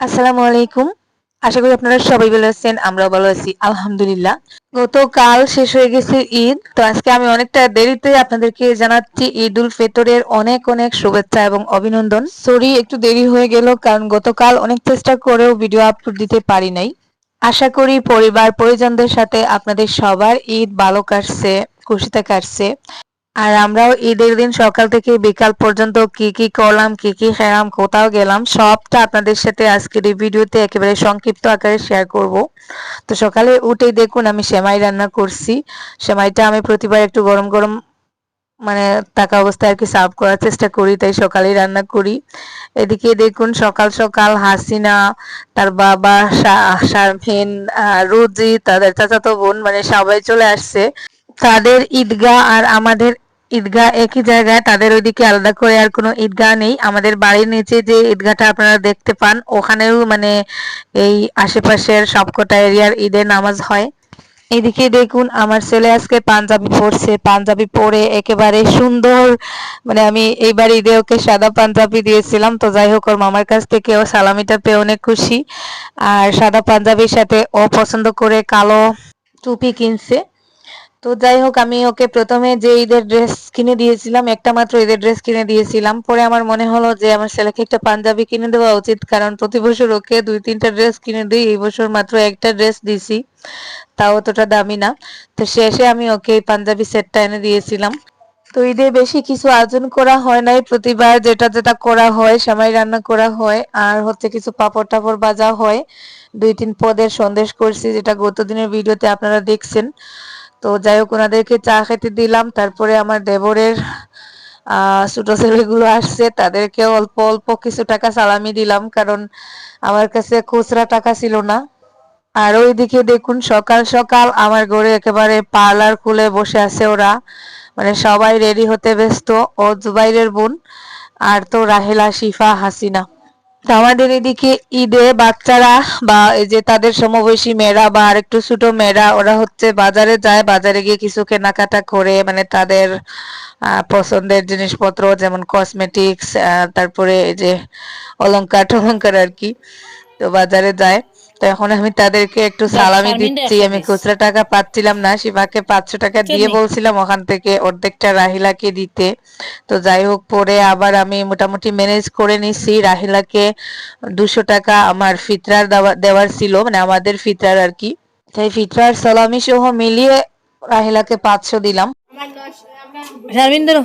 আসসালামু আলাইকুম। আশা করি আপনারা সবাই ভালো আছেন। আমরাও ভালো আছি আলহামদুলিল্লাহ। গতকাল শেষ হয়ে গেছে ঈদ। তো আজকে আমি অনেকটা দেরিতে আপনাদেরকে জানাচ্ছি ঈদুল ফিতরের অনেক অনেক শুভেচ্ছা এবং অভিনন্দন। সরি একটু দেরি হয়ে গেল কারণ গতকাল অনেক চেষ্টা করেও ভিডিও আপলোড দিতে পারি নাই। আশা করি পরিবার পরিজনদের সাথে আপনাদের সবার ঈদ ভালো কাটছে, খুশিতে কাটছে। আর আমরাও ঈদের দিন সকাল থেকে বিকাল পর্যন্ত কি কি করলাম, কি কি খেলাম, কোথাও গেলাম সবটা আপনাদের সাথে আজকের এই ভিডিওতে একেবারে সংক্ষিপ্ত আকারে শেয়ার করব। তো সকালে উঠেই দেখুন আমি সেমাই রান্না করছি। সেমাইটা আমি প্রতিবার একটু গরম গরম মানে থাকা অবস্থায় আর কি সার্ভ করার চেষ্টা করি, তাই সকালেই রান্না করি। এদিকে দেখুন সকাল সকাল হাসিনা, তার বাবা শারমিন, রুজি, তাদের চাচাতো বোন মানে সবাই চলে আসছে। তাদের ঈদগাহ আর আমাদের ঈদগাহ একই জায়গায়, তাদের ওইদিকে আলাদা করে আর কোনো ঈদগাহ নেই। আমাদের বাড়ির নিচে যে ঈদগাহটা আপনারা দেখতে পান ওখানেও মানে এই আশেপাশের সবকটা এরিয়ার ঈদের নামাজ হয়। এদিকে দেখুন আমার ছেলে আজকে পাঞ্জাবি পরছে, পাঞ্জাবি পরে একেবারে সুন্দর, মানে আমি এইবার ঈদে ওকে সাদা পাঞ্জাবি দিয়েছিলাম, তো যাই হোক ওর মামার কাছ থেকে ও সালামিটা পেয়ে অনেক খুশি। আর সাদা পাঞ্জাবির সাথে ও পছন্দ করে কালো টুপি কিনছে। তো যাই হোক আমি ওকে প্রথমে যে ঈদের ড্রেস কিনে দিয়েছিলাম, একটা মাত্র ঈদের ড্রেস কিনে দিয়েছিলাম, পরে আমার মনে হলো যে আমার ছেলেকে একটা পাঞ্জাবি কিনে দেওয়া উচিত, কারণ প্রতি বছর ওকে দুই তিনটা ড্রেস কিনে দিই, এই বছর মাত্র একটা ড্রেস দিছি, তাও অতটা দামি না। তো শেষে আমি ওকে এই পাঞ্জাবি সেটটা এনে দিয়েছিলাম। তো ঈদে বেশি কিছু আয়োজন করা হয় নাই, প্রতিবার যেটা যেটা করা হয় সেমাই রান্না করা হয় আর হচ্ছে কিছু পাপড় টাপড় ভাজা হয়। দুই তিন পদের সন্দেশ করছি, যেটা গত দিনের ভিডিওতে আপনারা দেখছেন। তো যাই হোক ওনাদেরকে চা খেতে দিলাম, তারপরে আমার দেবরের ছোট ছেলেগুলো আসছে, তাদেরকেও অল্প অল্প কিছু টাকা সালামি দিলাম, কারণ আমার কাছে খুচরা টাকা ছিল না। আর ওইদিকে দেখুন সকাল সকাল আমার ঘরে একেবারে পার্লার খুলে বসে আছে ওরা, মানে সবাই রেডি হতে ব্যস্ত। ও জুবাইরের বোন, আর তো রাহেলা, শিফা, হাসিনা। তো আমাদের এদিকে ঈদে বাচ্চারা বা এই যে তাদের সমবয়সী মেয়েরা বা আরেকটু ছোট মেয়েরা ওরা হচ্ছে বাজারে যায়, বাজারে গিয়ে কিছু কেনাকাটা করে, মানে তাদের পছন্দের জিনিসপত্র যেমন কসমেটিক্স, তারপরে এই যে অলংকার টলংকার আর কি, তো বাজারে যায়। তো এখন আমি তাদেরকে একটু সালামি দিচ্ছি, আমি খুচরা টাকা পাচ্ছিলাম না, শিবাকে 500 টাকা দিয়ে বলছিলাম ওখান থেকে অর্ধেকটা রাহিলাকে দিতে। তো যাই হোক পরে আবার আমি মোটামুটি ম্যানেজ করে নিছি, রাহিলাকে 200 টাকা আমার ফিতরার দেওয়ার ছিল, মানে আমাদের ফিতরার আর কি, তাই ফিতরার সালামি সহ মিলিয়ে রাহিলাকে 500 দিলাম। শারমিন্দর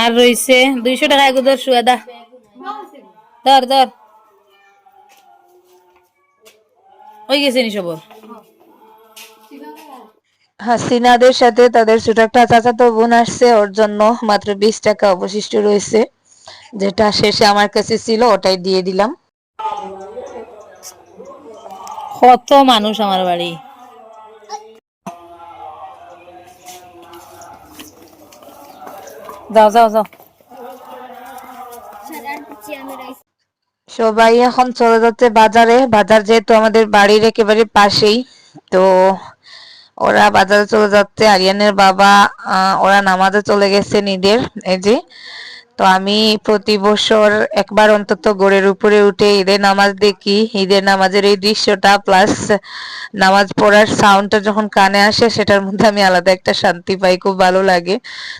আর রইছে 200 টাকা এগুদর সুয়াদা ধর ধর হয়ে গেছে নি সবর। হাসিনাদের সাথে তাদের ছোট একটা চাচাতো বোন আসছে, ওর জন্য মাত্র 20 টাকা অবশিষ্ট রয়েছে, যেটা শেষে আমার কাছে ছিল ওটাই দিয়ে দিলাম। কত মানুষ আমার বাড়ি। যাও যাও যাও। সবাই এখন চলে যাচ্ছে বাজারে, বাজার যেহেতু আমাদের বাড়ির একেবারে পাশেই, তো ওরা বাজারে চলে যাচ্ছে। আরিয়ানের বাবা ওরা নামাজে চলে গেছে ঈদের, এই যে। তো আমি প্রতি বছর একবার অন্তত গড়ের উপরে উঠে ঈদের নামাজ দেখি, ঈদের নামাজের এই দৃশ্যটা প্লাস নামাজ পড়ার সাউন্ডটা যখন কানে আসে সেটার মধ্যে আমি আলাদা একটা শান্তি পাই, খুব ভালো লাগে।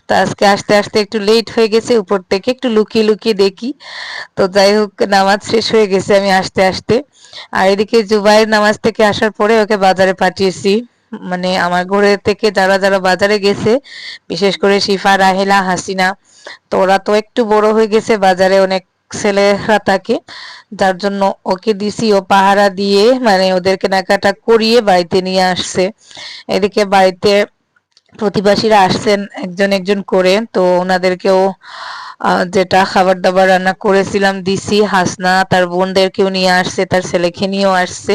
তো আজকে আসতে আসতে একটু লেট হয়ে গেছে, উপর থেকে একটু লুকিয়ে লুকিয়ে দেখি। তো যাই হোক নামাজ শেষ হয়ে গেছে আমি আসতে আসতে। আর এদিকে জুবাইর নামাজ থেকে আসার পরে ওকে বাজারে পাঠিয়েছি, মানে আমার ঘরে থেকে যারা যারা বাজারে গেছে, বিশেষ করে শিফা, রাহেলা, হাসিনা, তো ওরা তো একটু বড় হয়ে গেছে, বাজারে অনেক ছেলেরা থাকে, যার জন্য ওকে দিছি, ও পাহারা দিয়ে মানে ওদের কেনাকাটা করিয়ে বাড়িতে নিয়ে আসছে। এদিকে বাড়িতে প্রতিবাসীরা আসছেন একজন একজন করে, তো ওনাদেরকেও যেটা খাবার দাবার রান্না করেছিলাম দিছি। হাসনা তার বোনদেরকেও নিয়ে আসছে, তার ছেলেকে নিয়েও আসছে।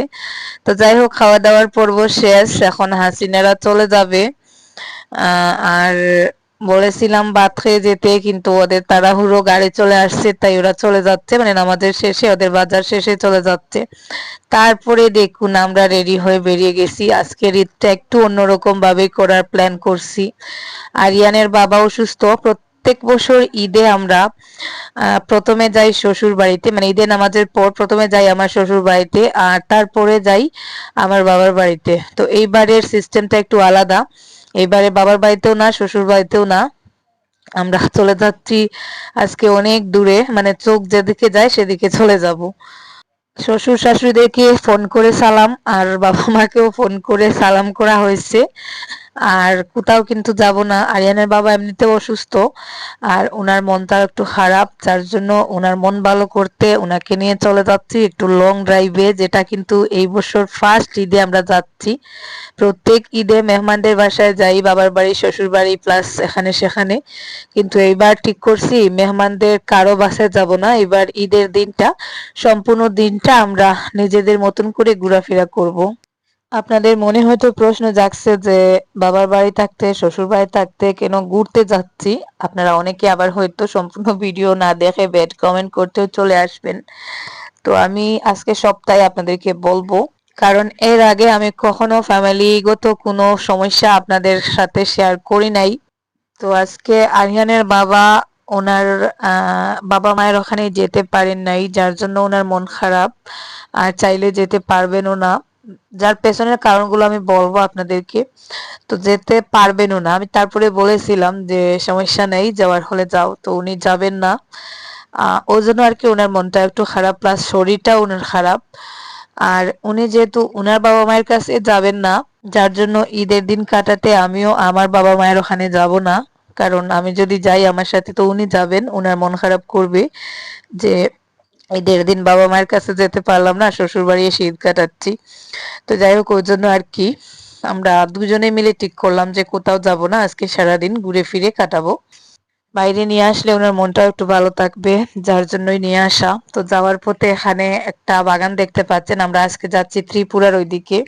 তো যাই হোক খাওয়া দাওয়ার পর্ব শেষ, এখন হাসিনারা চলে যাবে। আর বলেছিলাম ভাত খেয়ে যেতে, কিন্তু ওদের তাড়াহুড়ো গাড়ি চলে আসছে, তাই ওরা চলে যাচ্ছে, মানে নামাজের শেষে ওদের বাজার শেষে চলে যাচ্ছে। তারপরে দেখুন আমরা রেডি হয়ে বেরিয়ে গেছি, আজকের ঈদটা একটু অন্যরকম ভাবে করার প্ল্যান করছি। আরিয়ানের বাবা অসুস্থ, প্রত্যেক বছর ঈদে আমরা প্রথমে যাই শ্বশুর বাড়িতে, মানে ঈদের নামাজের পর প্রথমে যাই আমার শ্বশুর বাড়িতে, আর তারপরে যাই আমার বাবার বাড়িতে। তো এইবারের সিস্টেমটা একটু আলাদা। এইবারে বাবার বাড়িতেও না, শ্বশুর বাড়িতেও না, আমরা চলে যাচ্ছি আজকে অনেক দূরে, মানে চোখ যেদিকে যায় সেদিকে চলে যাব। শ্বশুর শাশুড়িদেরকে ফোন করে সালাম, আর বাবা মাকেও ফোন করে সালাম করা হয়েছে। আর কোথাও কিন্তু যাব না, আরিয়ানের বাবা এমনিতেও অসুস্থ, আর ওনার মনটা একটু খারাপ, যার জন্য ওনার মন ভালো করতে ওনাকে নিয়ে চলে যাচ্ছি একটু লং ড্রাইভে, যেটা কিন্তু এই বছর ফার্স্ট ঈদে আমরা যাচ্ছি। প্রত্যেক ঈদে মেহমানদের বাসায় যাই, বাবার বাড়ি শ্বশুর বাড়ি প্লাস এখানে সেখানে, কিন্তু এইবার ঠিক করছি মেহমানদের কারো বাসায় যাব না। এবার ঈদের দিনটা, সম্পূর্ণ দিনটা আমরা নিজেদের মতন করে ঘোরাফেরা করব। আপনাদের মনে হয়তো প্রশ্ন জাগছে যে বাবার বাড়ি থাকতে শ্বশুর বাড়ি থাকতে কেন ঘুরতে যাচ্ছি। আপনারা অনেকে আবার হয়তো সম্পূর্ণ ভিডিও না দেখে ব্যাড কমেন্ট করতেও চলে আসবেন। তো আমি আজকে সপ্তাহে আপনাদেরকে বলবো, কারণ এর আগে আমি কখনো ফ্যামিলিগত কোনো সমস্যা আপনাদের সাথে শেয়ার করি নাই। তো আজকে আরিয়ানের বাবা ওনার বাবা মায়ের ওখানে যেতে পারেন নাই, যার জন্য ওনার মন খারাপ, আর চাইলে যেতে পারবেনও না। যার পেছনের কারণগুলো আমি বলবো আপনাদেরকে। তো যেতে পারবেনও না, আমি তারপরে বলেছিলাম যে সমস্যা নেই, যাওয়ার হলে যাও, তো উনি যাবেন না। ওই জন্য আর কি ওনার মনটা একটু খারাপ, প্লাস শরীরটাও ওনার খারাপ। আর উনি যেহেতু ওনার বাবা মায়ের কাছে যাবেন না, যার জন্য ঈদের দিন কাটাতে আমিও আমার বাবা মায়ের ওখানে যাব না। কারণ আমি যদি যাই আমার সাথে, তো উনি যাবেন, ওনার মন খারাপ করবে যে ঈদের দিন বাবা মায়ের কাছে যেতে পারলাম না, শ্বশুর বাড়ি এসে ঈদ কাটাচ্ছি। তো যাই হোক, ওই জন্য আর কি আমরা দুজনে মিলে ঠিক করলাম যে কোথাও যাব না, আজকে সারাদিন ঘুরে ফিরে কাটাবো। বাইরে নিয়ে আসলে ওনার মনটাও একটু ভালো থাকবে, যার জন্যই নিয়ে আসা। তো যাওয়ার পথে এখানে একটা বাগান দেখতে পাচ্ছেন, আমরা আজকে যাচ্ছি ত্রিপুরার ওইদিকে।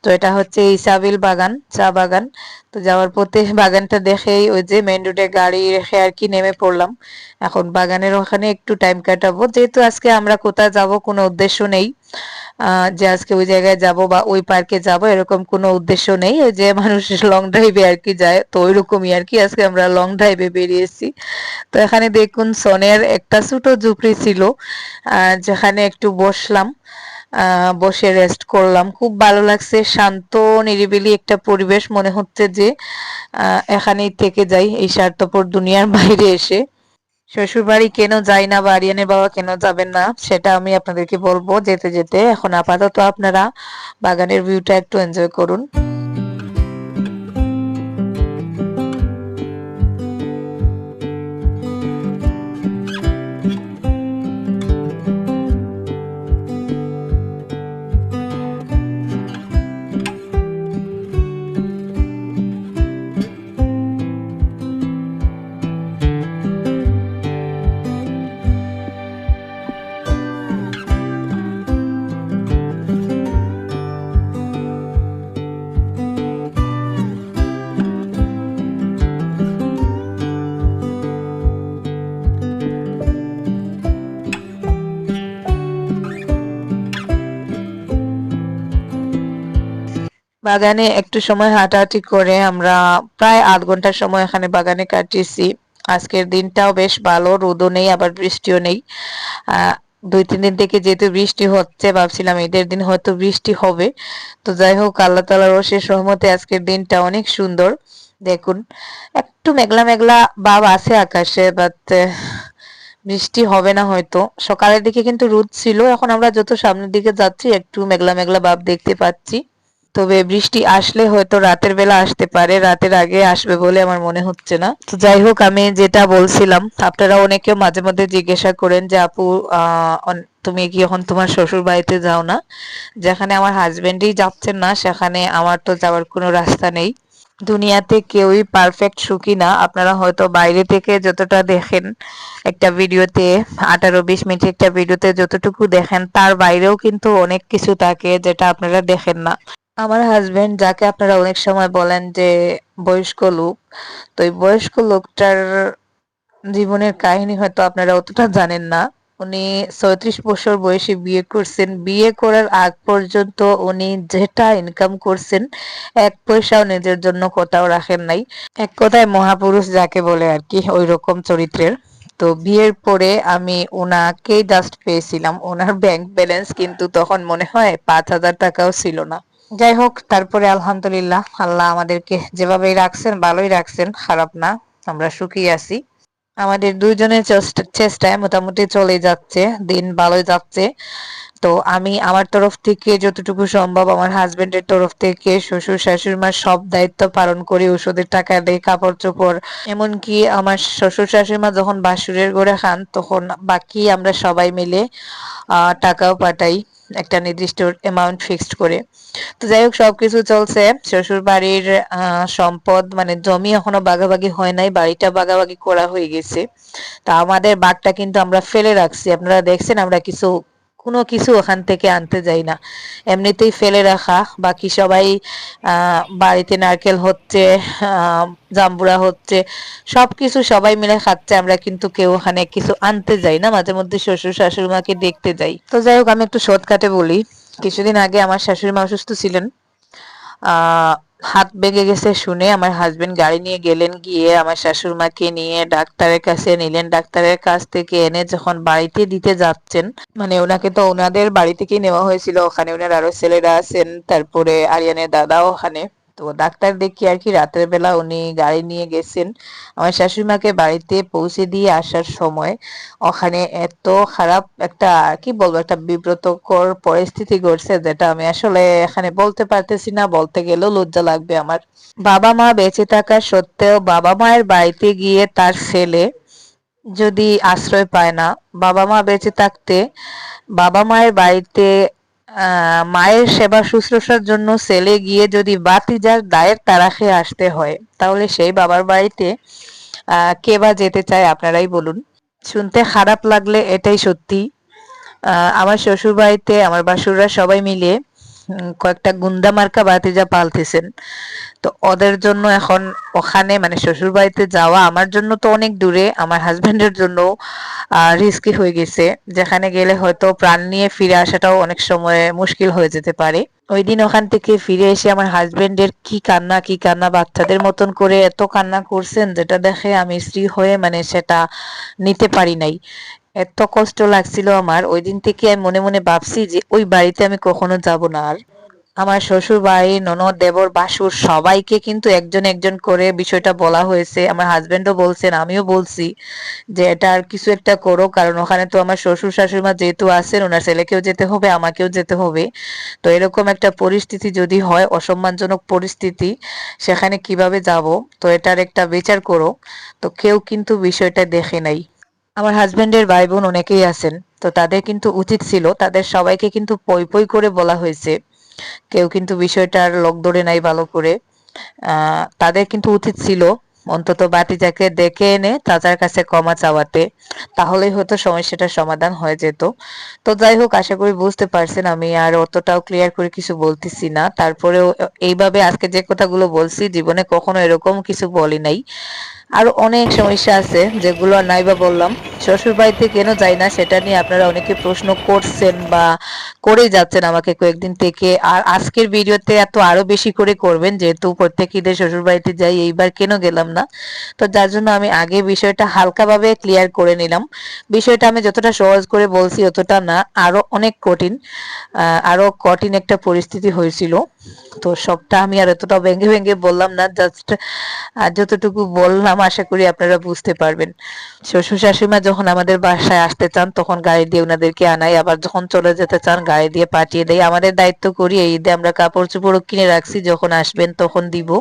তো এটা হচ্ছে ইসাবিল বাগান, চা বাগান। তো যাওয়ার পথে বাগানটা দেখেই ওই যে মেইন রোডে গাড়ি রেখে আর কি নেমে পড়লাম। এখন বাগানের ওখানে একটু টাইম কাটাবো, যেহেতু আজকে আমরা কোথায় যাব কোনো উদ্দেশ্য নেই। যে আজকে ওই জায়গায় যাব বা ওই পার্কে যাব এরকম কোনো উদ্দেশ্য নেই। ওই যে মানুষ লং ড্রাইভে আর কি যায়, তো ওইরকমই আর কি আজকে আমরা লং ড্রাইভে বেরিয়েছি। তো এখানে দেখুন সনের একটা ছোট ঝুপড়ি ছিল, যেখানে একটু বসলাম, বসে রেস্ট করলাম। খুব ভালো লাগছে, শান্ত নিরিবিলি একটা পরিবেশ, মনে হচ্ছে যে এখানেই থেকে যাই এই স্বার্থপর দুনিয়ার বাইরে এসে। শ্বশুর বাড়ি কেন যাই না বা আরিয়ানের বাবা কেন যাবেন না সেটা আমি আপনাদেরকে বলবো যেতে যেতে। এখন আপাতত আপনারা বাগানের ভিউটা একটু এনজয় করুন। বাগানে একটু সময় হাঁটাহাঁটি করে আমরা প্রায় ৮ ঘন্টার সময় এখানে বাগানে কাটিয়েছি। আজকের দিনটাও বেশ ভালো, রোদও নেই আবার বৃষ্টিও নেই। ২-৩ দিন থেকে যেহেতু বৃষ্টি হচ্ছে, ভাবছিলাম ঈদের দিন হয়তো বৃষ্টি হবে। তো যাই হোক, আল্লাহ তাআলার অশেষ রহমতে আজকের দিনটা অনেক সুন্দর। দেখুন, একটু মেঘলা মেঘলা ভাব আছে আকাশে, বাট বৃষ্টি হবে না হয়তো। সকালের দিকে কিন্তু রোদ ছিল, এখন আমরা যত সামনের দিকে যাচ্ছি একটু মেঘলা মেঘলা ভাব দেখতে পাচ্ছি। তবে বৃষ্টি আসলে হয়তো রাতের বেলা আসতে পারে, রাতের আগে আসবে বলে আমার মনে হচ্ছে না। তো যাই হোক, আমি যেটা বলছিলাম, আপনারা অনেকে মাঝে মধ্যে জিজ্ঞাসা করেন যে আপু তুমি কি এখন তোমার শ্বশুর বাড়িতে যাও না? যেখানে আমার হাজবেন্ডই যাচ্ছেন না সেখানে আমার তো যাওয়ার কোনো রাস্তা নেই। দুনিয়াতে কেউই পারফেক্ট সুখী না। আপনারা হয়তো বাইরে থেকে যতটা দেখেন একটা ভিডিওতে, 18-20 মিনিট একটা ভিডিওতে যতটুকু দেখেন, তার বাইরেও কিন্তু অনেক কিছু থাকে যেটা আপনারা দেখেন না। আমার হাজবেন্ড, যাকে আপনারা অনেক সময় বলেন যে বয়স্ক লোক, তো এই বয়স্ক লোকটার জীবনের কাহিনী হয়তো আপনারা অতটা জানেন না। উনি ৩৬ বছর বয়সে বিয়ে করছেন। বিয়ে করার আগ পর্যন্ত উনি যেটা ইনকাম করছেন, এক পয়সাও নিজের জন্য কোথাও রাখেন নাই। এক কথায় মহাপুরুষ যাকে বলে আরকি, ঐরকম চরিত্রের। তো বিয়ের পরে আমি উনাকেই জাস্ট পেয়েছিলাম। উনার ব্যাংক ব্যালেন্স কিন্তু তখন মনে হয় ৫,০০০ টাকাও ছিল না। যাই হোক, তারপরে আলহামদুলিল্লাহ আল্লাহ আমাদেরকে যেভাবেই রাখছেন ভালোই রাখছেন, খারাপ না। আমরা সুখী আছি। আমাদের ২ জনের চেষ্টায় মোটামুটি চলে যাচ্ছে, দিন ভালোই যাচ্ছে। তো আমি আমার তরফ থেকে যতটুকু সম্ভব, আমার হাসব্যান্ডের তরফ থেকে শ্বশুর শাশুড়িমার সব দায়িত্ব পালন করি, ওষুধের টাকা দেই, কাপড়-চোপড়। এমনকি আমার শ্বশুর শাশুড়িমা যখন বাসুরের ঘরে খান, তখন বাকি আমরা সবাই মিলে টাকাও পাঠাই, একটা নির্দিষ্ট অ্যামাউন্ট ফিক্সড করে। তো যাই হোক, সবকিছু চলছে। শ্বশুরবাড়ির সম্পদ মানে জমি এখনো ভাগাভাগি হয় নাই, বাড়িটা ভাগাভাগি করা হয়ে গেছে। তা আমাদের বাঘটা কিন্তু আমরা ফেলে রাখছি। আপনারা দেখছেন আমরা কোনো কিছু ওখান থেকে আনতে যাই না, এমনিতেই ফেলে রাখা। বাকি সবাই বাড়িতে নারকেল হচ্ছে, জাম্বুরা হচ্ছে, সবকিছু সবাই মিলে খাচ্ছে। আমরা কিন্তু কেউ ওখানে কিছু আনতে যাই না, মাঝে মধ্যে শ্বশুর শাশুড়ি মাকে দেখতে যাই। তো যাই হোক, আমি একটু শর্টকাটে বলি। কিছুদিন আগে আমার শাশুড়ি মা অসুস্থ ছিলেন। আহ হাত ভেঙে গেছে শুনে আমার হাজবেন্ড গাড়ি নিয়ে গেলেন, গিয়ে আমার শাশুড়িমাকে নিয়ে ডাক্তারের কাছে নিলেন। ডাক্তারের কাছ থেকে এনে যখন বাড়িতে দিতে যাচ্ছেন, মানে ওনাকে তো ওনাদের বাড়ি থেকেই নেওয়া হয়েছিল, ওখানে ওনার আরো ছেলেরা আছেন, তারপরে আরিয়ানের দাদাও ওখানে। তো ডাক্তার দেখি আর কি রাতের বেলা উনি গাড়ি নিয়ে গেছেন। আমার শাশুড়িমাকে বাড়িতে পৌঁছে দিয়ে আসার সময় ওখানে এত খারাপ একটা, কি বলবো, একটা বিব্রতকর পরিস্থিতি ঘটছে, যেটা আমি আসলে এখানে বলতে পারতেছি না, বলতে গেলেও লজ্জা লাগবে আমার। বাবা মা বেঁচে থাকা সত্ত্বেও বাবা মায়ের বাড়িতে গিয়ে তার ছেলে যদি আশ্রয় পায় না, বাবা মা বেঁচে থাকতে বাবা মায়ের বাড়িতে মায়ের সেবা শুশ্রূষার জন্য ছেলে গিয়ে যদি বাতিজার দায়ের তাড়া খেয়ে আসতে হয়, তাহলে সেই বাবার বাড়িতে কে বা যেতে চায় আপনারাই বলুন। শুনতে খারাপ লাগলে এটাই সত্যি। আমার শ্বশুর বাড়িতে আমার বাসুররা সবাই মিলে কয়েকটা গুন্দা মার্কা ভাতিজা পালতেছেন। তো ওদের জন্য এখন ওখানে মানে শ্বশুর বাড়িতে যাওয়া আমার জন্য তো অনেক দূরে, আমার হাজবেন্ডের জন্য রিস্কি হয়ে গেছে। যেখানে গেলে হয়তো প্রাণ নিয়ে ফিরে আসাটাও অনেক সময় মুশকিল হয়ে যেতে পারে। ওই দিন ওখান থেকে ফিরে এসে আমার হাজবেন্ডের কি কান্না, বাচ্চাদের মতন করে এত কান্না করছেন, যেটা দেখে আমি স্ত্রী হয়ে মানে সেটা নিতে পারি নাই। এত কষ্ট লাগছিল আমার। ওই দিন থেকে আমি মনে মনে ভাবছি যে ওই বাড়িতে আমি কখনো যাব না আর। আমার শ্বশুর বাড়ি, ননদ, দেবর, ভাসুর সবাইকে কিন্তু একজন একজন করে বিষয়টা বলা হয়েছে। আমার হাজবেন্ডও বলছেন, আমিও বলছি যে এটা আর কিছু একটা করো, কারণ ওখানে তো আমার শ্বশুর শাশুড়িমা যেহেতু আছেন, ওনার ছেলেকেও যেতে হবে, আমাকেও যেতে হবে। তো এরকম একটা পরিস্থিতি যদি হয়, অসম্মানজনক পরিস্থিতি, সেখানে কিভাবে যাব? তো এটার একটা বিচার করো। তো কেউ কিন্তু বিষয়টা দেখে নাই। আমার হাজবেন্ডের ভাই বোন অনেকেই আছেন। তো তাদের কিন্তু উচিত ছিল, তাদের সবাইকে কিন্তু পই পই করে বলা হয়েছে। কেউ কিন্তু বিষয়টার লোক ধরে নাই ভালো করে। তাদের কিন্তু উচিত ছিল অন্তত বাতিজাকে ডেকে এনে চাচার কাছে ক্ষমা চাওয়াতে, তাহলেই হয়তো সমস্যাটার সমাধান হয়ে যেত। তো যাই হোক, আশা করি বুঝতে পারছেন, আমি আর অতটাও ক্লিয়ার করে কিছু বলতেছি না। তারপরেও এইভাবে আজকে যে কথাগুলো বলছি, জীবনে কখনো এরকম কিছু বলি নাই। আরো অনেক সমস্যা আছে যেগুলো আর নাইবা বললাম। শ্বশুর বাড়িতে কেন যাই না সেটা নিয়ে আপনারা অনেকে প্রশ্ন করছেন বা করেই যাচ্ছেন আমাকে কয়েকদিন থেকে। আর আজকের ভিডিওতে এত আরো বেশি করে করবেন, যেহেতু প্রত্যেক ঈদে শ্বশুর বাড়িতে যাই, এইবার কেন গেলাম না। তো যার জন্য আমি আগে বিষয়টা হালকাভাবে ক্লিয়ার করে নিলাম। বিষয়টা আমি যতটা সহজ করে বলছি অতটা না, আরো অনেক কঠিন। আরো কঠিন একটা পরিস্থিতি হয়েছিল। তো সবটা আমি আর এতটা ভেঙে ভেঙে বললাম না, জাস্ট যতটুকু বললাম আশা করি আপনারা বুঝতে পারবেন। শ্বশুর শাশুড়িমা যখন আমাদের বাসায় আসতে চান তখন গাড়ি দিয়ে ওনাদেরকে আনাই, আবার যখন চলে যেতে চান গাড়ি দিয়ে পাঠিয়ে দেই। আমাদের দায়িত্ব করি, এই ঈদে আমরা কাপড় চোপড় কিনে রাখছি, যখন আসবেন তখন দিব।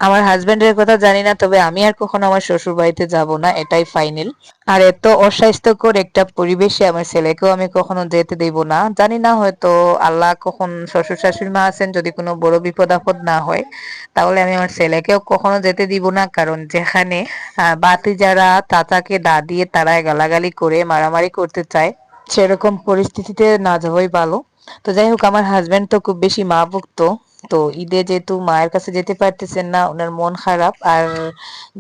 আমার হাজবেন্ডের কথা জানি না, তবে আমি আর কখনো আমার শ্বশুর বাড়িতে যাব না, এটাই ফাইনাল। আর এত অস্বাস্থ্যকর একটা পরিবেশে আমার ছেলেকেও আমি কখনো যেতে দেব না। জানি না, হয়তো আল্লাহ কখন, শ্বশুর শাশুড়ি মা আছেন, যদি কোনো বড় বিপদ আপদ না হয়, তাহলে আমি আমার ছেলেকেও কখনো যেতে দিব না। কারণ যেখানে বাতি যারা চাচাকে দা দিয়ে তারাই গালাগালি করে মারামারি করতে চায়, সেরকম পরিস্থিতিতে না যাওয়াই ভালো। তো যাই হোক, আমার হাজবেন্ড তো খুব বেশি মা ভক্ত। তো ঈদে যেহেতু মায়ের কাছে যেতে পারতেছেন না, ওনার মন খারাপ আর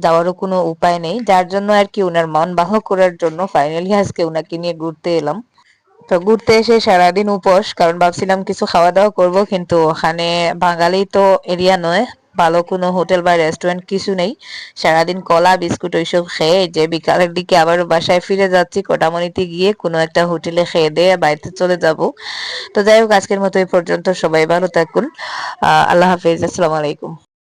যাওয়ারও কোনো উপায় নেই, যার জন্য আর কি ওনার মন ভালো করার জন্য ফাইনালি আজকে ওনাকে নিয়ে ঘুরতে এলাম। তো ঘুরতে এসে সারাদিন উপোস, কারণ ভাবছিলাম কিছু খাওয়া দাওয়া করব, কিন্তু ওখানে বাঙালি তো এরিয়া নয়, ভালো কোনো হোটেল বা রেস্টুরেন্ট কিছু নেই। সারাদিন কলা বিস্কুট ওইসব খেয়ে যে বিকালের দিকে আবারও বাসায় ফিরে যাচ্ছি, কোটামনিতে গিয়ে কোনো একটা হোটেলে খেয়ে দিয়ে বাড়িতে চলে যাব। তো যাই হোক, আজকের মতো এই পর্যন্ত। সবাই ভালো থাকুন। আল্লাহ হাফেজ, আসসালামু আলাইকুম।